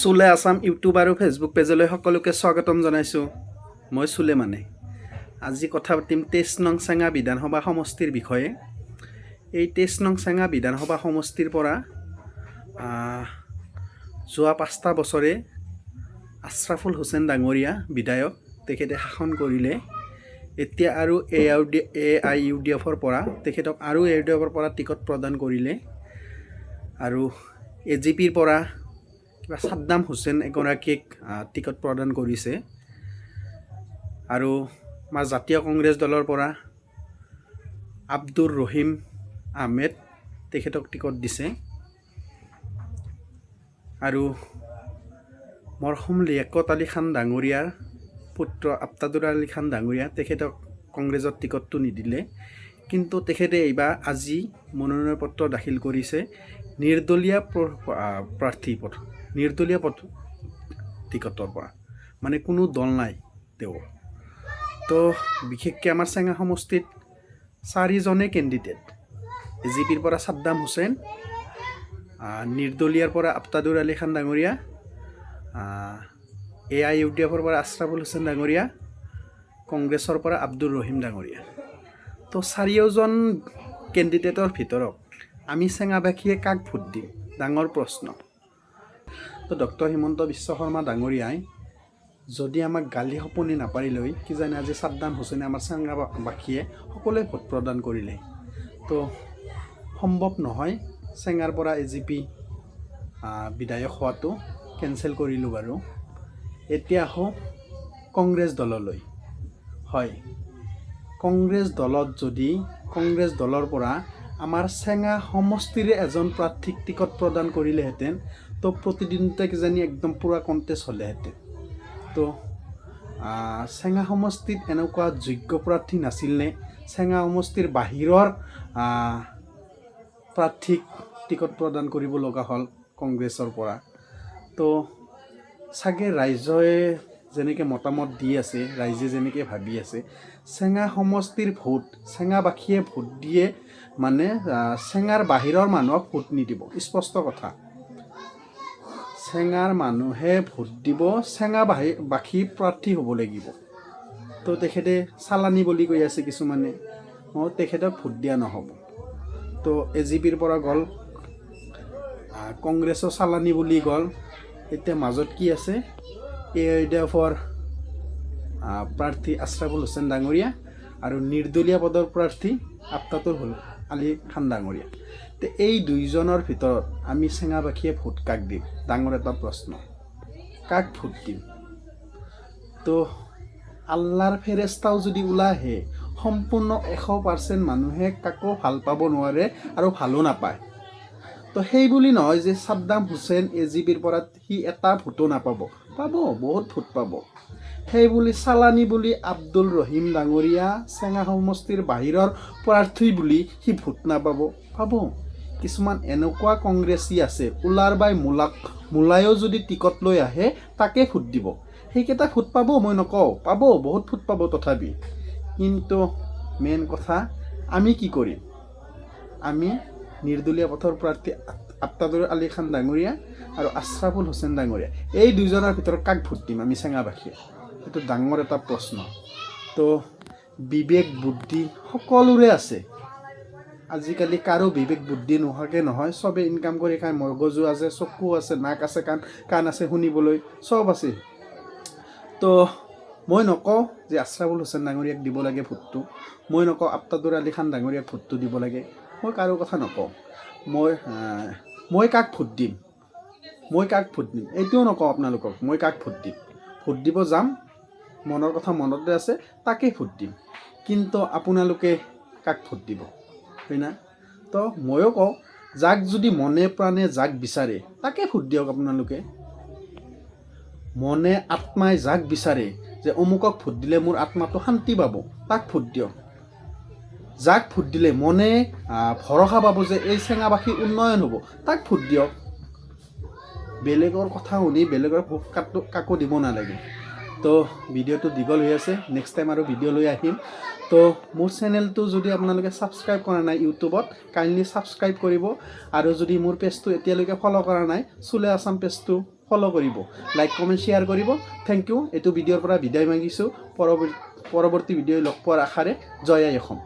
চুলে আছাম ইউটিউব আৰু ফেচবুক পেজলৈ সকলোকে স্বাগতম জনাইছোঁ। মই চুলে আজি কথা পাতিম 23 নং চেঙা বিধানসভা সমষ্টিৰ বিষয়ে। এই 23 নং চেঙা বিধানসভা সমষ্টিৰ পৰা যোৱা 5টা বছৰে আশ্ৰাফুল হুছেইন ডাঙৰীয়া বিধায়ক তেখেতে শাসন কৰিলে। এতিয়া আৰু AIUDFৰ পৰা তেখেতক আৰু AIUDFৰ পৰা টিকট প্ৰদান কৰিলে আৰু AGPৰ পৰা কিবা সাদ্দাম হুছেইন এগৰাকীক টিকট প্ৰদান কৰিছে আৰু আমাৰ জাতীয় কংগ্ৰেছ দলৰ পৰা আব্দুৰ ৰহিম আহমেদ তেখেতক টিকট দিছে আৰু মৰহুম লিয়াকত আলী খান ডাঙৰীয়াৰ পুত্ৰ আফতাবুৰ আলী খান ডাঙৰীয়া তেখেতক কংগ্ৰেছত টিকটটো নিদিলে, কিন্তু তেখেতে এইবাৰ আজি মনোনয়ন পত্ৰ দাখিল কৰিছে নিৰ্দলীয় টিকটৰ পৰা, মানে কোনো দল নাই তেওঁ। তো বিশেষকৈ আমাৰ চেঙা সমষ্টিত 4জনে কেণ্ডিডেট, AGPৰ পৰা সাদ্দাম হুছেইন, নিৰ্দলীয়াৰ পৰা আফতাবুৰ আলী খান ডাঙৰীয়া, AIUDFৰ পৰা আশ্ৰাফুল হুছেইন ডাঙৰীয়া, কংগ্ৰেছৰ পৰা আব্দুৰ ৰহিম ডাঙৰীয়া। তো 4জন কেণ্ডিডেটৰ ভিতৰত আমি চেঙাবাসীয়ে কাক ভোট দিম, ডাঙৰ প্ৰশ্ন। তো ডক্টৰ হিমন্ত বিশ্ব শৰ্মা ডাঙৰীয়াই যদি আমাক গালি সপনি নাপাৰিলৈ কিজানি আজি সাদ্দাম হুছেইনে আমাৰ চেঙাবাসীয়ে সকলোৱে ভোট প্ৰদান কৰিলে। তো সম্ভৱ নহয়, চেঙাৰ পৰা AGP বিধায়ক হোৱাটো কেঞ্চেল কৰিলোঁ বাৰু। এতিয়া আহোঁ কংগ্ৰেছ দললৈ। হয়, কংগ্ৰেছ দলত যদি কংগ্ৰেছ দলৰ পৰা আমাৰ চেঙা সমষ্টিৰে এজন প্ৰাৰ্থীক টিকট প্ৰদান কৰিলেহেঁতেন তো প্ৰতিদিনতে কিজানি একদম পূৰা কণ্টেষ্ট হ'লেহেঁতেন। তো চেঙা সমষ্টিত এনেকুৱা যোগ্য প্ৰাৰ্থী নাছিল নে চেঙা সমষ্টিৰ বাহিৰৰ প্ৰাৰ্থীক টিকট প্ৰদান কৰিব লগা হ'ল কংগ্ৰেছৰ পৰা? তো চাগে ৰাইজে যেনেকৈ মতামত দি আছে, ৰাইজে যেনেকৈ ভাবি আছে, চেঙা সমষ্টিৰ ভোট চেঙাবাসীয়ে ভোট দিয়ে, মানে চেঙাৰ বাহিৰৰ মানুহক ভোট নিদিব, স্পষ্ট কথা। চেঙাৰ মানুহে ভোট দিব, চেঙাবাসী প্ৰাৰ্থী হ'ব লাগিব। তো তেখেতে চালানি বুলি কৈ আছে কিছুমানে, তেখেতক ভোট দিয়া নহ'ব। তো AGPৰ পৰা গ'ল, কংগ্ৰেছৰ চালানি বুলি গ'ল, এতিয়া মাজত কি আছে? AIUDFৰ প্ৰাৰ্থী আশ্ৰাফুল হুছেইন ডাঙৰীয়া আৰু নিৰ্দলীয় পদৰ প্ৰাৰ্থী আফতাবুৰ আলী খান ডাঙৰীয়া। তো এই দুইজনৰ ভিতৰত আমি চেঙাবাসীয়ে ভোট কাক দিম, ডাঙৰ এটা প্ৰশ্ন। কাক ভোট দিম? তো আল্লাৰ ফেৰেস্তাও যদি ওলাই আহে, সম্পূৰ্ণ 100% মানুহে কাকো ভাল পাব নোৱাৰে আৰু ভালো নাপায়। তো সেই বুলি নহয় যে সাদ্দাম হুছেইন AGPৰ পৰা সি এটা ভোটো নাপাব, পাব, বহুত ভোট পাব। সেই বুলি চালানি বুলি আব্দুল ৰহিম ডাঙৰীয়া চেঙা সমষ্টিৰ বাহিৰৰ প্ৰাৰ্থী বুলি সি ভোট নাপাব, পাব। কিছুমান এনেকুৱা কংগ্ৰেছী আছে, উলাৰ বাই মূলায়ো যদি টিকট লৈ আহে তাকে ভোট দিব, সেইকেইটা ভোট পাব, মই নকওঁ, পাব, বহুত ভোট পাব তথাপি। কিন্তু মেইন কথা আমি কি কৰিম? আমি নিৰ্দলীয় পথৰ প্ৰাৰ্থী আফতাবুৰ আলী খান ডাঙৰীয়া আৰু আশ্ৰাফুল হুছেইন ডাঙৰীয়া, এই দুজনৰ ভিতৰত কাক ভোট দিম আমি চেঙাবাসীয়ে? সেইটো ডাঙৰ এটা প্ৰশ্ন। তো বিবেক বুদ্ধি সকলোৰে আছে, আজিকালি কাৰো বিবেক বুদ্ধি নোহোৱাকৈ নহয়, চবে ইনকাম কৰি খায়, মগজু আছে, চকু আছে, নাক আছে, কাণ আছে শুনিবলৈ, চব আছে। তো মই নকওঁ যে আশ্ৰাফুল হুছেইন ডাঙৰীয়াক দিব লাগে ভোটটো, মই নকওঁ আফতাবুৰ আলী খান ডাঙৰীয়াক ভোটটো দিব লাগে, মই কাৰো কথা নকওঁ। মই কাক ভোট দিম, এইটোও নকওঁ আপোনালোকক মই কাক ভোট দিম। ভোট দিব যাম, মনৰ কথা মনতে আছে, তাকেই ভোট দিম। কিন্তু আপোনালোকে কাক ভোট দিব, হয় না? তো ময়ো কওঁ, যাক যদি মনে প্ৰাণে যাক বিচাৰে তাকে ভোট দিয়ক। আপোনালোকে মনে আত্মাই যাক বিচাৰে যে অমুকক ভোট দিলে মোৰ আত্মাটো শান্তি পাব, তাক ভোট দিয়ক। যাক ভোট দিলে মনে ভৰসা পাব যে এই চেঙাবাসী উন্নয়ন হ'ব, তাক ভোট দিয়ক। বেলেগৰ কথা শুনি বেলেগৰ ভোট কাকো দিব নালাগে। তো ভিডিঅ'টো দীঘল হৈ আছে, নেক্সট টাইম আৰু ভিডিঅ' লৈ আহিম। তো মোৰ চেনেলটো যদি আপোনালোকে ছাবস্ক্ৰাইব কৰা নাই ইউটিউবত, কাইণ্ডলি ছাবস্ক্ৰাইব কৰিব। আৰু যদি মোৰ পেজটো এতিয়ালৈকে ফ'ল' কৰা নাই, চুলে আছাম পেজটো ফ'ল' কৰিব, লাইক কমেণ্ট শ্বেয়াৰ কৰিব। Thank you. এইটো ভিডিঅ'ৰ পৰা বিদায় মাগিছোঁ। পৰৱৰ্তী ভিডিঅ' লগ পোৱাৰ আশাৰে জয় আই অসম।